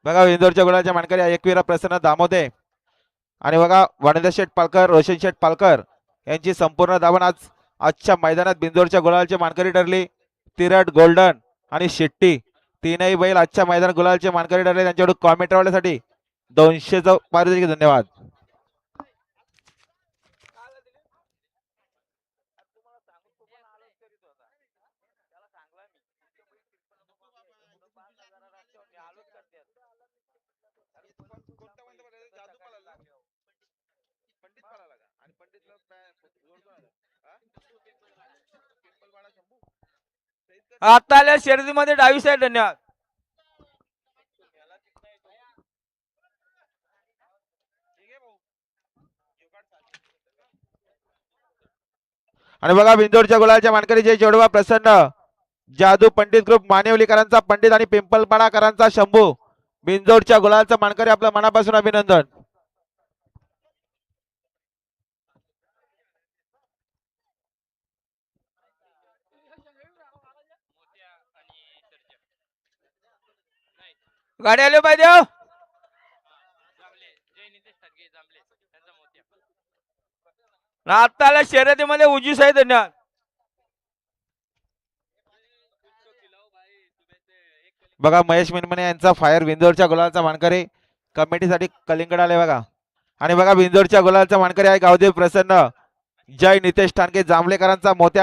बघा इंदोरच्या गुलालच्या मानकरी एकवीरा प्रसन्न दामोदे आणि बघा वाणिज्य शेठ पालकर रोशन शेठ पालकर यांची संपूर्ण धावण आज आजच्या मैदानात बिंदोरच्या गुलालची मानकरी ठरली। तिरट गोल्डन आणि शेट्टी तीनही बैल आजच्या मैदानात गुलालचे मानकरी ठरले। त्यांच्याकडून कॉमेंटवाल्यासाठी 200चं पारितोषिक धन्यवाद। आता आल्या शर्यतीमध्ये डावी साईड धन्यवाद। आणि बघा बिंदोरच्या गुलालच्या मानकरी जय जोडवा प्रसन्न जादू पंडित ग्रुप मानेवलीकरांचा पंडित आणि पिंपलपाडाकरांचा शंभू बिंदोरच्या गुलालचा मानकरी आपल्या मनापासून अभिनंदन। गाडी आली पाहिजे। आता आल्या शर्यतीमध्ये उजवी साईड धन्यवाद। बघा महेश मिनमने यांचा फायर बिंदोरच्या गुलालचा मानकरी कमिटीसाठी कलिंगड आले बघा। आणि बघा बिंदोरच्या गुलालचा मानकरी आहे गावदेव प्रसन्न जय नितेश ठाणके जांभळेकरांचा मोत्या